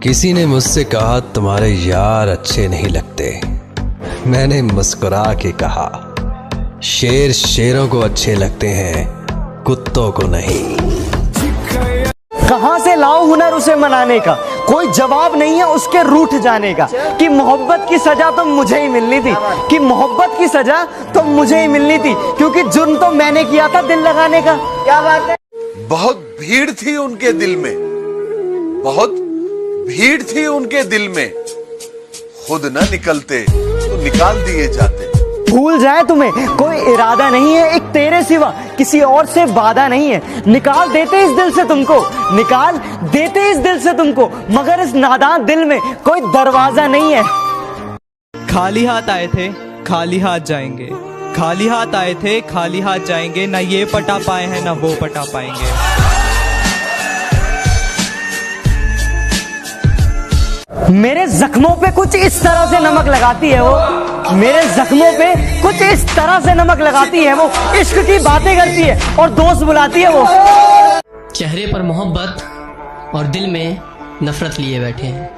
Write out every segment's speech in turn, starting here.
किसी ने मुझसे कहा तुम्हारे यार अच्छे नहीं लगते। मैंने मुस्कुरा के कहा शेर शेरों को अच्छे लगते हैं, कुत्तों को नहीं। कहां से लाऊं हुनर उसे मनाने का, कोई जवाब नहीं है उसके रूठ जाने का। कि मोहब्बत की सजा तो मुझे ही मिलनी थी, कि मोहब्बत की सजा तो मुझे ही मिलनी थी, क्योंकि जुर्म तो मैंने किया था दिल लगाने का। क्या बात है। बहुत भीड़ थी उनके दिल में, बहुत भीड़ थी उनके दिल में, खुद न निकलते तो निकाल दिए जाते। भूल जाए तुम्हें कोई इरादा नहीं है, एक तेरे सिवा किसी और से वादा नहीं है। निकाल देते इस दिल से तुमको, निकाल देते इस दिल से तुमको, मगर इस नादान दिल में कोई दरवाजा नहीं है। खाली हाथ आए थे खाली हाथ जाएंगे, खाली हाथ आए थे खाली हाथ जाएंगे, ना ये पटा पाए हैं ना वो पटा पाएंगे। मेरे जख्मों पे कुछ इस तरह से नमक लगाती है वो, मेरे जख्मों पे कुछ इस तरह से नमक लगाती है वो, इश्क की बातें करती है और दोस्त बुलाती है वो। चेहरे पर मोहब्बत और दिल में नफरत लिए बैठे हैं।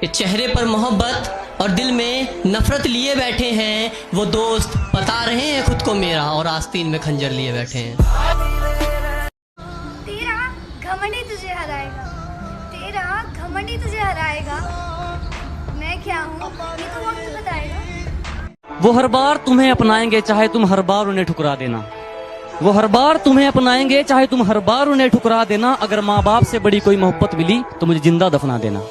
ये चेहरे पर मोहब्बत और दिल में नफरत लिए बैठे हैं, वो दोस्त बता रहे हैं खुद को मेरा, और आस्तीन में खंजर लिए बैठे हैं। तेरा घमंड ही तुझे हराएगा, तेरा घमंड ही तुझे हराएगा। मैं क्या हूँ ये तो वक्त बताएगा। वो हर बार तुम्हें अपनाएंगे चाहे तुम हर बार उन्हें ठुकरा देना, वो हर बार तुम्हें अपनाएंगे चाहे तुम हर बार उन्हें ठुकरा देना। अगर माँ बाप से बड़ी कोई मोहब्बत मिली तो मुझे जिंदा दफना देना।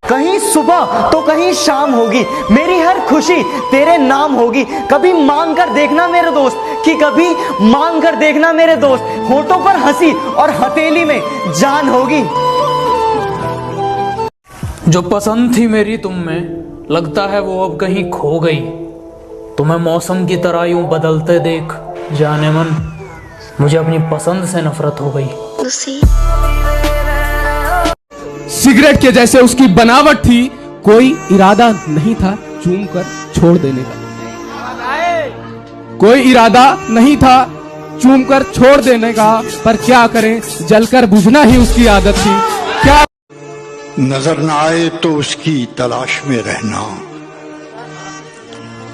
कहीं सुबह तो कहीं शाम होगी, मेरी हर खुशी तेरे नाम होगी। कभी मांग कर देखना मेरे दोस्त, कि कभी मांग कर देखना मेरे दोस्त, होठों पर हंसी और हथेली में जान होगी। जो पसंद थी मेरी तुम में, लगता है वो अब कहीं खो गई। तुम्हें मौसम की तरह यूं बदलते देख जाने मन, मुझे अपनी पसंद से नफरत हो गई। सिगरेट के जैसे उसकी बनावट थी, कोई इरादा नहीं था चूम कर छोड़ देने का, कोई इरादा नहीं था चूम कर छोड़ देने का, पर क्या करें जलकर बुझना ही उसकी आदत थी। क्या नजर न आए तो उसकी तलाश में रहना,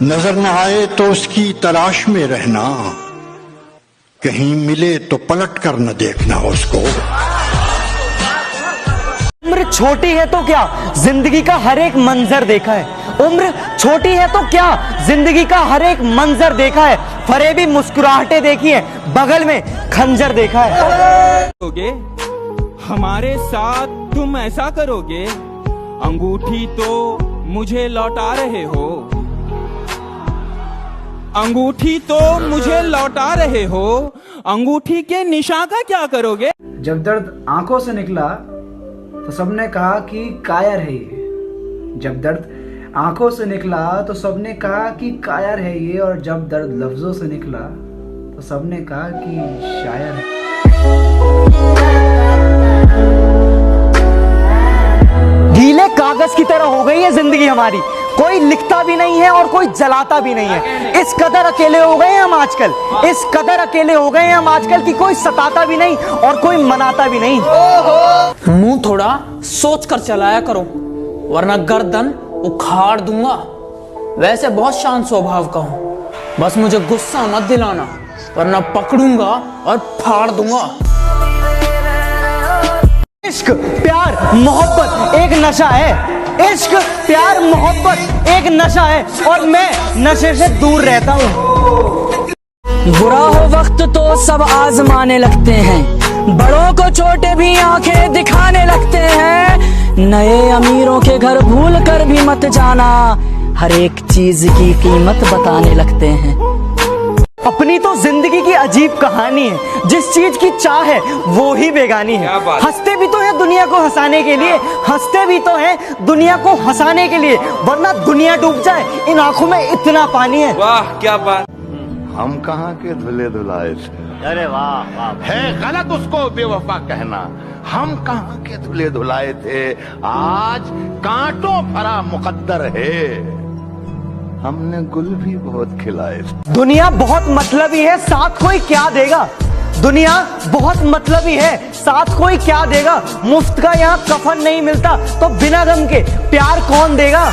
नजर न आए तो उसकी तलाश में रहना, कहीं मिले तो पलट कर न देखना उसको। उम्र छोटी है तो क्या, जिंदगी का हर एक मंजर देखा है। उम्र छोटी है तो क्या, जिंदगी का हर एक मंजर देखा है। फरेबी मुस्कुराहटें देखी है, बगल में खंजर देखा है। हमारे साथ तुम ऐसा करोगे, अंगूठी तो मुझे लौटा रहे हो, अंगूठी तो मुझे लौटा रहे हो, अंगूठी के निशान का क्या करोगे। जब दर्द आंखों से निकला तो सबने कहा कि कायर है ये, जब दर्द आंखों से निकला तो सबने कहा कि कायर है ये, और जब दर्द लफ्जों से निकला तो सबने कहा कि शायर है। गीले कागज की तरह हो गई है जिंदगी हमारी, कोई लिखता भी नहीं है और कोई जलाता भी नहीं है। इस कदर अकेले हो गए हैं हम आजकल, इस कदर अकेले हो गए हैं हम आजकल कि कोई सताता भी नहीं और कोई मनाता भी नहीं। मुंह थोड़ा सोच कर चलाया करो, वरना गर्दन उखाड़ दूंगा। वैसे बहुत शांत स्वभाव का हूँ, बस मुझे गुस्सा मत दिलाना, वरना पकड़ूंगा और फाड़ दूंगा। इश्क प्यार मोहब्बत एक नशा है, इश्क प्यार मोहब्बत एक नशा है, और मैं नशे से दूर रहता हूँ। बुरा हो वक्त तो सब आजमाने लगते हैं, बड़ों को छोटे भी आंखें दिखाने लगते हैं। नए अमीरों के घर भूल कर भी मत जाना, हर एक चीज की कीमत बताने लगते हैं। अपनी तो जिंदगी की अजीब कहानी है, जिस चीज की चाह है वो ही बेगानी है। हंसते भी तो है दुनिया को हंसाने के लिए, हंसते भी तो है दुनिया को हंसाने के लिए, वरना दुनिया डूब जाए, इन आंखों में इतना पानी है। वाह क्या बात। हम कहाँ के धुले धुलाए थे। अरे वाह वाह। है गलत उसको बेवफा कहना, हम कहाँ के धुले धुलाए थे। आज कांटों भरा मुकद्दर है, हमने गुल भी बहुत खिलाए। दुनिया बहुत मतलबी है, साथ कोई क्या देगा। दुनिया बहुत मतलबी है, साथ कोई क्या देगा, मुफ्त का यहाँ कफन नहीं मिलता तो बिना गम के प्यार कौन देगा।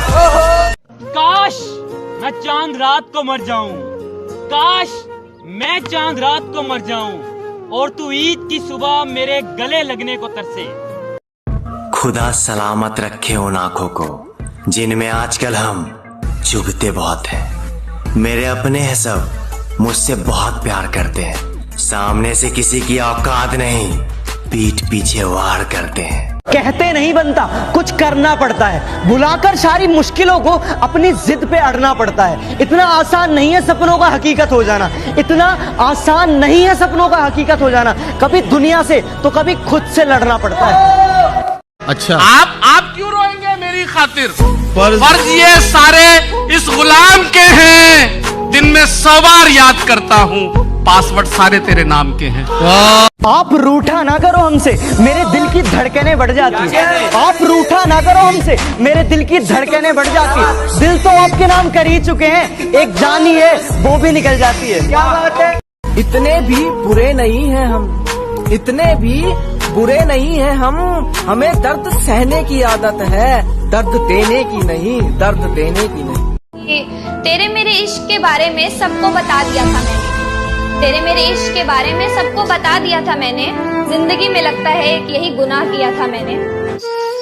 काश मैं चांद रात को मर जाऊं, काश मैं चांद रात को मर जाऊं और तू ईद की सुबह मेरे गले लगने को तरसे। खुदा सलामत रखे उन आंखों को जिनमें आजकल हम चुभते बहुत हैं। मेरे अपने हैं सब, मुझसे बहुत प्यार करते हैं, सामने से किसी की औकात नहीं, पीठ पीछे वार करते हैं। कहते नहीं बनता, कुछ करना पड़ता है, भुलाकर सारी मुश्किलों को अपनी जिद पे अड़ना पड़ता है। इतना आसान नहीं है सपनों का हकीकत हो जाना, इतना आसान नहीं है सपनों का हकीकत हो जाना। कभी दुनिया से तो कभी खुद से लड़ना पड़ता है। अच्छा, आप क्यों रोएंगे मेरी खातिर? फर्ज ये सारे इस गुलाम के हैं, दिन में 100 बार याद करता हूँ, पासवर्ड सारे तेरे नाम के हैं। आप रूठा ना करो हमसे, मेरे दिल की धड़कनें बढ़ जाती है। आप रूठा ना करो हमसे, मेरे दिल की धड़कनें बढ़ जाती है। दिल तो आपके नाम कर ही चुके हैं, एक जान ही है वो भी निकल जाती है। क्या बात है? इतने भी बुरे नहीं हैं हम, इतने भी बुरे नहीं हैं हम, हमें दर्द सहने की आदत है, दर्द देने की नहीं, दर्द देने की नहीं। तेरे मेरे इश्क के बारे में सबको बता दिया था मैंने, तेरे मेरे इश्क के बारे में सबको बता दिया था मैंने। जिंदगी में लगता है कि यही गुनाह किया था मैंने।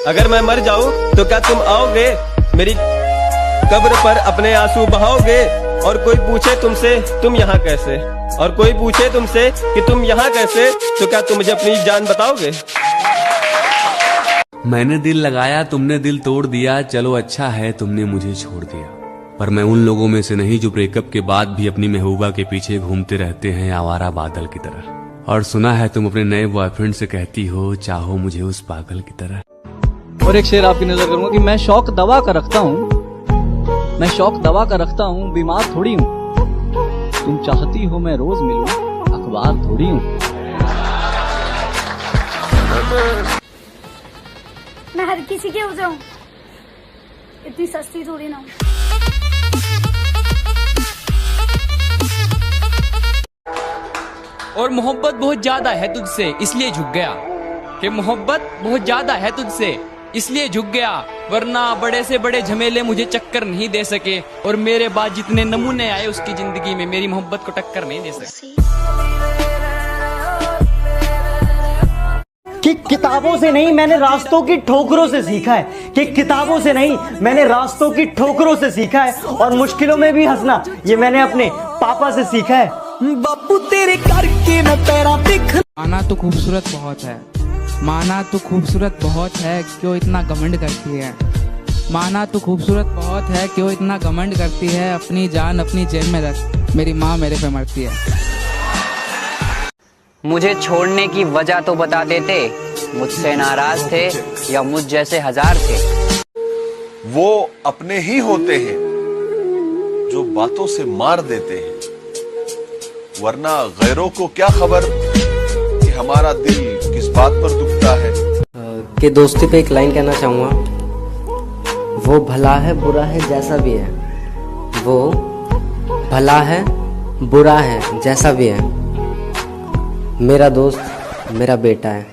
अगर मैं मर जाऊं तो क्या तुम आओगे मेरी कब्र पर अपने आंसू बहाओगे? और कोई पूछे तुमसे तुम यहाँ कैसे, और कोई पूछे तुमसे कि तुम यहाँ कैसे, तो क्या तुम मुझे अपनी जान बताओगे? मैंने दिल लगाया, तुमने दिल तोड़ दिया, चलो अच्छा है तुमने मुझे छोड़ दिया। पर मैं उन लोगों में से नहीं जो ब्रेकअप के बाद भी अपनी महबूबा के पीछे घूमते रहते हैं आवारा बादल की तरह। और सुना है तुम अपने नए बॉयफ्रेंड से कहती हो चाहो मुझे उस पागल की तरह। और एक शेर आपकी नजर करूंगा कि मैं शौक दवा का रखता हूँ, मैं शौक दवा का रखता हूँ, बीमार थोड़ी हूँ। तुम चाहती हो मैं रोज मिलूं, अखबार थोड़ी हूँ। मैं हर किसी के हो जाऊं, इतनी सस्ती थोड़ी ना हूं। और मोहब्बत बहुत ज्यादा है तुझसे इसलिए झुक गया, कि मोहब्बत बहुत ज्यादा है तुझसे इसलिए झुक गया, वरना बड़े से बड़े झमेले मुझे चक्कर नहीं दे सके, और मेरे बाद जितने नमूने आए उसकी जिंदगी में मेरी मोहब्बत को टक्कर नहीं दे सके। कि किताबों से नहीं मैंने रास्तों की ठोकरों से सीखा है, कि किताबों से नहीं मैंने रास्तों की ठोकरों से सीखा है, और मुश्किलों में भी हंसना ये मैंने अपने पापा से सीखा है। बापू तेरे करके मैं पैरा दिख। माना तो खूबसूरत बहुत है, माना तो खूबसूरत बहुत है, क्यों इतना घमंड करती है। माना तो खूबसूरत बहुत है, क्यों इतना घमंड करती है। अपनी जान अपनी जेब में रख, मेरी माँ मेरे पे मरती है। मुझे छोड़ने की वजह तो बता देते, मुझसे नाराज थे या मुझ जैसे हजार थे। वो अपने ही होते हैं जो बातों से मार देते हैं, वरना गैरों को क्या खबर कि हमारा दिल किस बात पर दुखता है। कि दोस्ती पे एक लाइन कहना चाहूँगा, वो भला है बुरा है जैसा भी है, वो भला है बुरा है जैसा भी है, मेरा दोस्त मेरा बेटा है।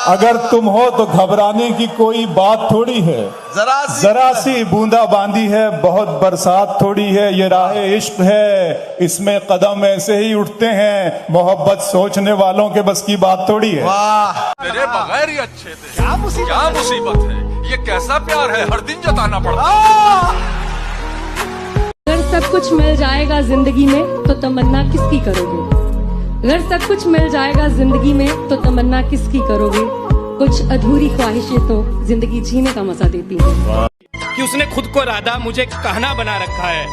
अगर तुम हो तो घबराने की कोई बात थोड़ी है, जरा सी बूंदा बांदी है, बहुत बरसात थोड़ी है, ये राह इश्क है, इसमें कदम ऐसे ही उठते हैं, मोहब्बत सोचने वालों के बस की बात थोड़ी है। वाह, तेरे बगैर ही अच्छे थे। क्या मुसीबत है, ये कैसा प्यार है, हर दिन जताना पड़ता। अगर सब कुछ मिल जाएगा जिंदगी में तो तमन्ना किसकी करोगे? अगर सब कुछ मिल जाएगा जिंदगी में तो तमन्ना किसकी करोगे? कुछ अधूरी ख्वाहिशें तो जिंदगी जीने का मजा देती हैं। कि उसने खुद को राधा मुझे कहना बना रखा है,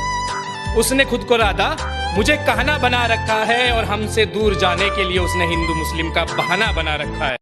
उसने खुद को राधा मुझे कहना बना रखा है, और हमसे दूर जाने के लिए उसने हिंदू मुस्लिम का बहाना बना रखा है।